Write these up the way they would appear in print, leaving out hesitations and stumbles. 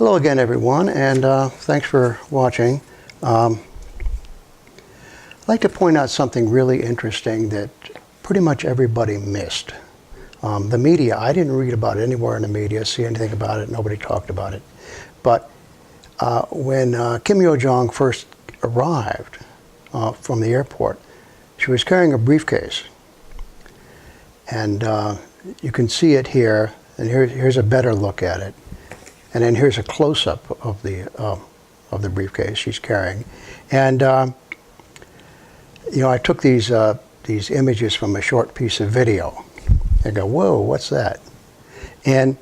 Hello again, everyone, and thanks for watching. I'd like to point out something really interesting that pretty much everybody missed. The media, I didn't read about it anywhere in the media, see anything about it, nobody talked about it. But when Kim Yo Jong first arrived from the airport, she was carrying a briefcase. And you can see it here, and here's a better look at it. And then here's a close-up of the briefcase she's carrying. And you know, I took these images from a short piece of video. I go, whoa, what's that? And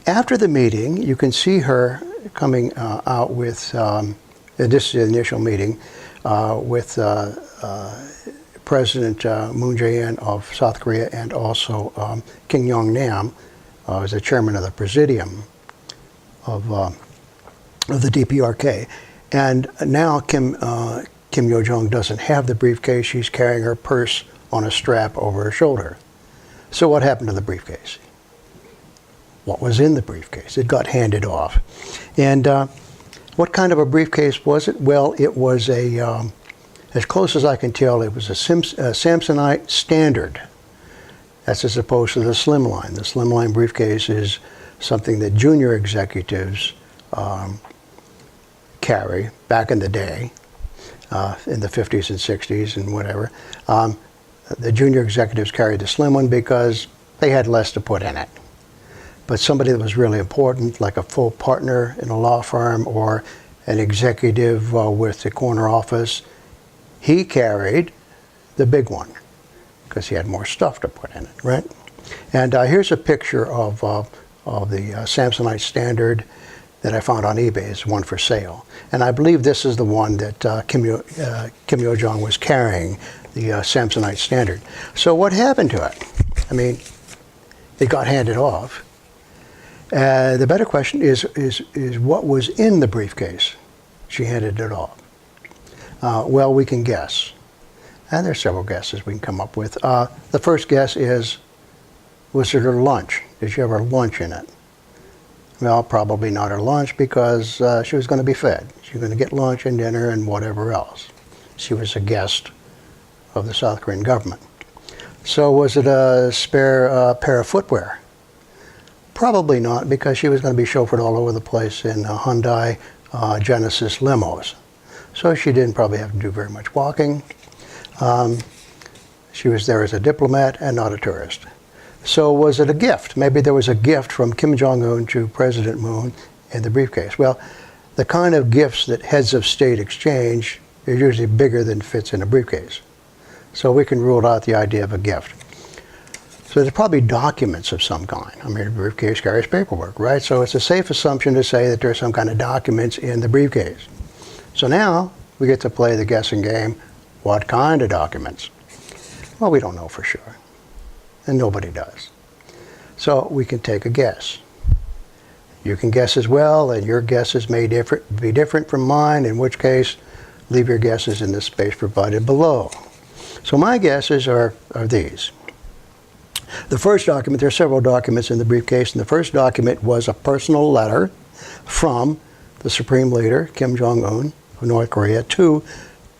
after the meeting, you can see her coming out with, this is the initial meeting, with President Moon Jae-in of South Korea, and also Kim Yo Jong as the chairman of the Presidium of the DPRK. And now Kim Yo Jong doesn't have the briefcase. She's carrying her purse on a strap over her shoulder. So what happened to the briefcase? What was in the briefcase? It got handed off. And what kind of a briefcase was it? Well, it was a, as close as I can tell, it was a Samsonite standard. That's as opposed to the slimline. The slimline briefcase is something that junior executives carry back in the day, in the 50s and 60s and whatever. The junior executives carried the slim one because they had less to put in it. But somebody that was really important, like a full partner in a law firm or an executive with the corner office, he carried the big one because he had more stuff to put in it, right? And here's a picture of the Samsonite standard that I found on eBay. It's one for sale. And I believe this is the one that Kim Yo Jong was carrying, the Samsonite standard. So what happened to it? I mean, it got handed off. The better question is what was in the briefcase? She handed it off. Well, we can guess. And there's several guesses we can come up with. The first guess is, was it her lunch? Did she have her lunch in it? Well, probably not her lunch because she was going to be fed. She was going to get lunch and dinner and whatever else. She was a guest of the South Korean government. So was it a spare pair of footwear? Probably not, because she was going to be chauffeured all over the place in Hyundai Genesis limos. So she didn't probably have to do very much walking. She was there as a diplomat and not a tourist. So was it a gift? Maybe there was a gift from Kim Jong-un to President Moon in the briefcase. Well, the kind of gifts that heads of state exchange is usually bigger than fits in a briefcase. So we can rule out the idea of a gift. So there's probably documents of some kind. I mean, a briefcase carries paperwork, right? So it's a safe assumption to say that there's some kind of documents in the briefcase. So now we get to play the guessing game. What kind of documents? Well, we don't know for sure. And nobody does. So we can take a guess. You can guess as well, and your guesses may be different from mine, in which case, leave your guesses in the space provided below. So my guesses are these. The first document, there are several documents in the briefcase, and the first document was a personal letter from the Supreme Leader, Kim Jong-un of North Korea, to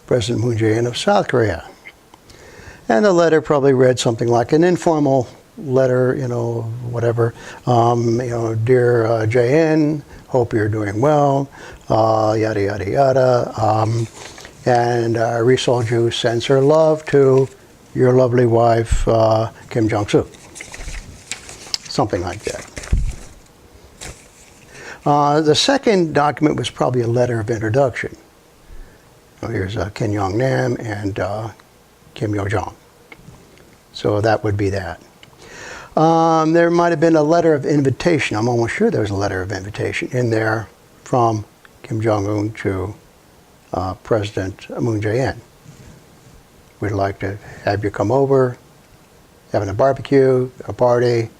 President Moon Jae-in of South Korea. And the letter probably read something like an informal letter, you know, whatever. You know, dear Jae-in, hope you're doing well, yada, yada, yada. And Ri-Sol-ju sends her love to your lovely wife, Kim Jong-soo. Something like that. The second document was probably a letter of introduction. Here's Kim Yo-nam and Kim Yo Jong. So that would be that. There might have been a letter of invitation. I'm almost sure there was a letter of invitation in there from Kim Jong-un to President Moon Jae-in. We'd like to have you come over, having a barbecue, a party,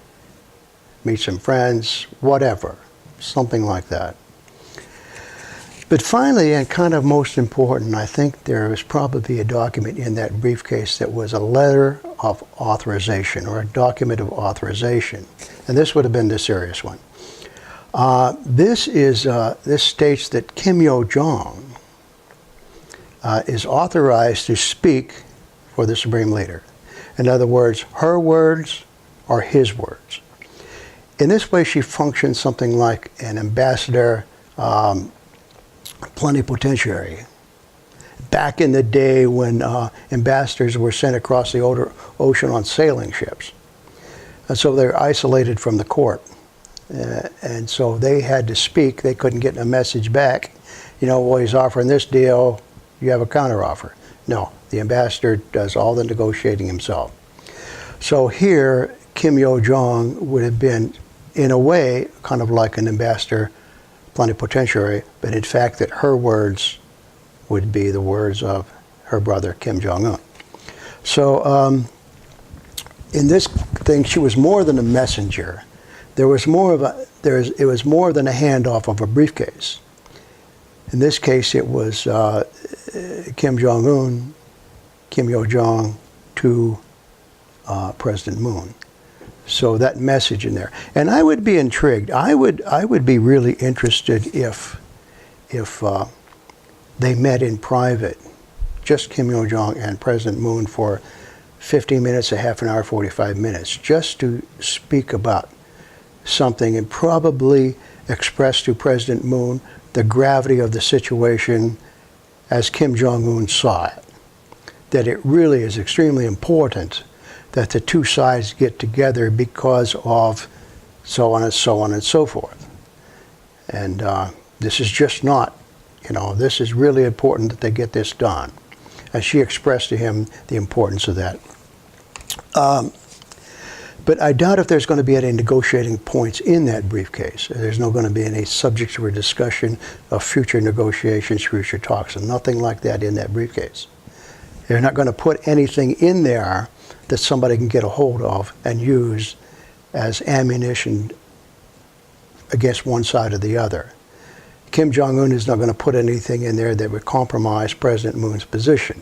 meet some friends, whatever. Something like that. But finally, and kind of most important, I think there was probably a document in that briefcase that was a letter of authorization or a document of authorization. And this would have been the serious one. This states that Kim Yo Jong is authorized to speak for the Supreme Leader. In other words, her words are his words. In this way, she functions something like an ambassador plenipotentiary. Back in the day when ambassadors were sent across the ocean on sailing ships. And so they're isolated from the court. And so they had to speak. They couldn't get a message back. You know, well, he's offering this deal. You have a counteroffer. No, the ambassador does all the negotiating himself. So here, Kim Yo Jong would have been, in a way, kind of like an ambassador plenipotentiary, but in fact that her words would be the words of her brother, Kim Jong-un. So in this thing, she was more than a messenger. It was more than a handoff of a briefcase. In this case, it was Kim Jong-un, Kim Yo Jong to President Moon. So that message in there. And I would be intrigued. I would be really interested if they met in private, just Kim Yo Jong and President Moon for 15 minutes, a half an hour, 45 minutes, just to speak about something and probably express to President Moon the gravity of the situation as Kim Jong-un saw it. That it really is extremely important that the two sides get together because of so on and so on and so forth. And this is just not, you know, this is really important that they get this done. And she expressed to him the importance of that. But I doubt if there's going to be any negotiating points in that briefcase. There's not going to be any subjects for discussion of future negotiations, future talks, and nothing like that in that briefcase. They're not going to put anything in there that somebody can get a hold of and use as ammunition against one side or the other. Kim Jong-un is not going to put anything in there that would compromise President Moon's position.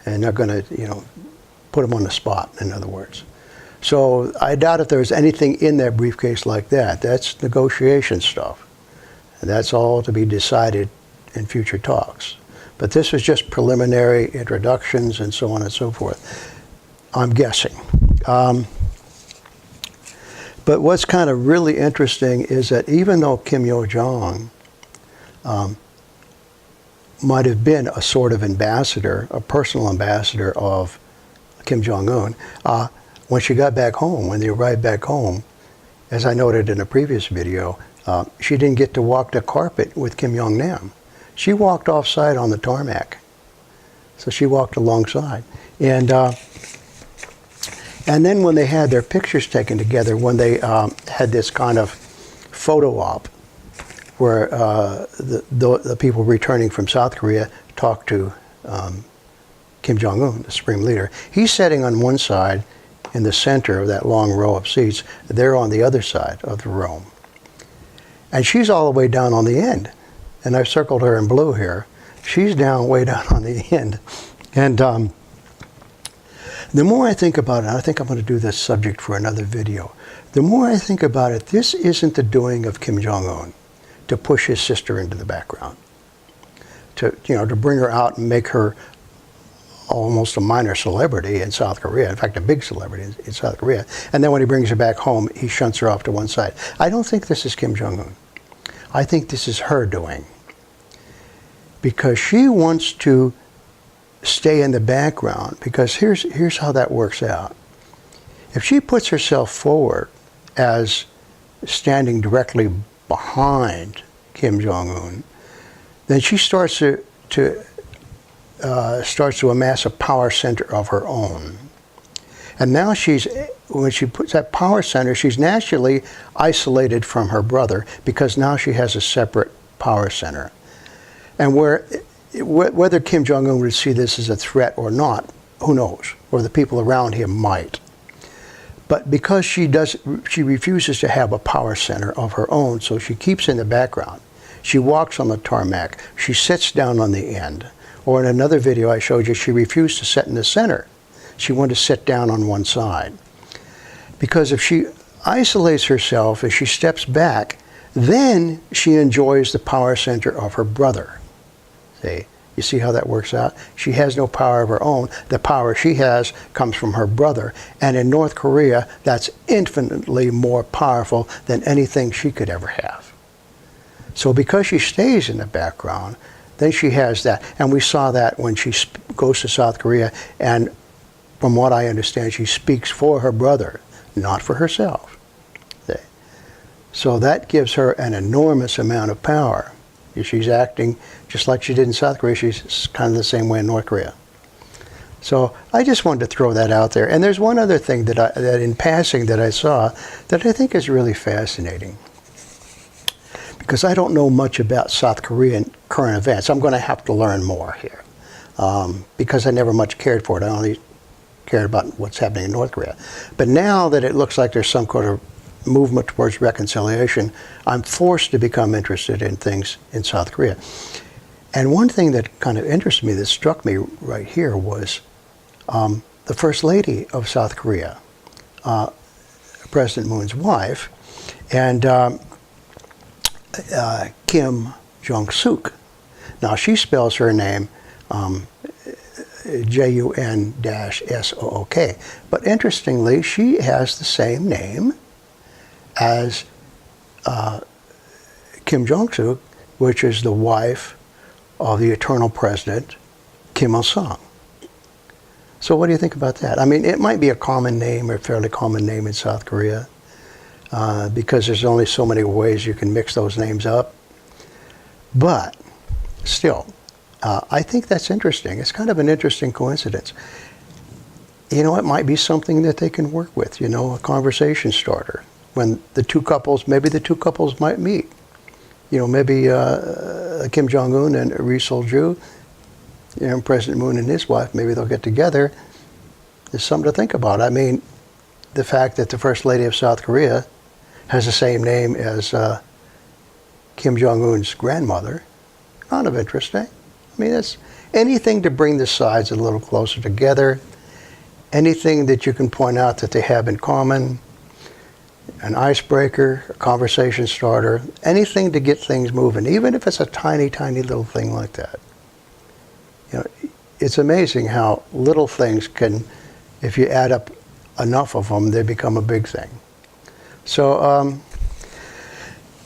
And they're going to, you know, put him on the spot, in other words. So I doubt if there's anything in that briefcase like that. That's negotiation stuff. And that's all to be decided in future talks. But this was just preliminary introductions and so on and so forth. I'm guessing. But what's kind of really interesting is that even though Kim Yo Jong might have been a sort of ambassador, a personal ambassador of Kim Jong-un, when she got back home, when they arrived back home, as I noted in a previous video, she didn't get to walk the carpet with Kim Jong-nam. She walked offside on the tarmac. So she walked alongside. And then when they had their pictures taken together, when they had this kind of photo op where the people returning from South Korea talked to Kim Jong-un, the Supreme Leader. He's sitting on one side in the center of that long row of seats. They're on the other side of the row. And she's all the way down on the end. And I've circled her in blue here. She's down, way down on the end. And the more I think about it, I think I'm going to do this subject for another video. The more I think about it, this isn't the doing of Kim Jong-un to push his sister into the background. To bring her out and make her almost a minor celebrity in South Korea, in fact a big celebrity in South Korea, and then when he brings her back home, he shunts her off to one side. I don't think this is Kim Jong-un. I think this is her doing. Because she wants to stay in the background, because here's how that works out. If she puts herself forward as standing directly behind Kim Jong-un, then she starts to amass a power center of her own. And now when she puts that power center, she's naturally isolated from her brother because now she has a separate power center. And whether Kim Jong-un would see this as a threat or not, who knows? Or the people around him might. But because she refuses to have a power center of her own, so she keeps in the background. She walks on the tarmac. She sits down on the end. Or in another video I showed you, she refused to sit in the center. She wanted to sit down on one side. Because if she isolates herself, if she steps back, Then she enjoys the power center of her brother. See? You see how that works out? She has no power of her own. The power she has comes from her brother. And in North Korea, that's infinitely more powerful than anything she could ever have. So because she stays in the background, then she has that. And we saw that when she goes to South Korea. And from what I understand, she speaks for her brother, not for herself. See? So that gives her an enormous amount of power. She's acting just like she did in South Korea. She's kind of the same way in North Korea. So I just wanted to throw that out there. And there's one other thing that in passing that I saw that I think is really fascinating. Because I don't know much about South Korean current events. I'm going to have to learn more here. Because I never much cared for it. I only cared about what's happening in North Korea. But now that it looks like there's some kind of movement towards reconciliation, I'm forced to become interested in things in South Korea. And one thing that kind of interested me, that struck me right here, was the First Lady of South Korea, President Moon's wife, and Kim Jong-suk. Now she spells her name Jun-Sook. But interestingly, she has the same name as Kim Jong-suk, which is the wife of the eternal president, Kim Il-sung. So what do you think about that? I mean, it might be a common name, or a fairly common name in South Korea, because there's only so many ways you can mix those names up. But still, I think that's interesting. It's kind of an interesting coincidence. You know, it might be something that they can work with, you know, a conversation starter. When the two couples, maybe the two couples might meet. You know, maybe Kim Jong-un and Ri Sol-ju, you know, President Moon and his wife, maybe they'll get together. There's something to think about. I mean, the fact that the First Lady of South Korea has the same name as Kim Jong-un's grandmother, kind of interesting. I mean, it's anything to bring the sides a little closer together, anything that you can point out that they have in common, an icebreaker, a conversation starter, anything to get things moving, even if it's a tiny, tiny little thing like that. You know, it's amazing how little things can, if you add up enough of them, they become a big thing. So,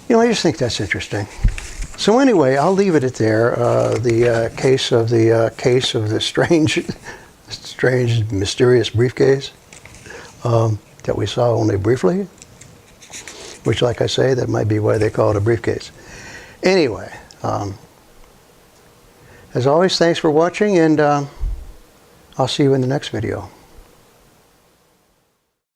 you know, I just think that's interesting. So anyway, I'll leave it at there. The case of the strange, mysterious briefcase that we saw only briefly. Which, like I say, that might be why they call it a briefcase. Anyway, as always, thanks for watching, and I'll see you in the next video.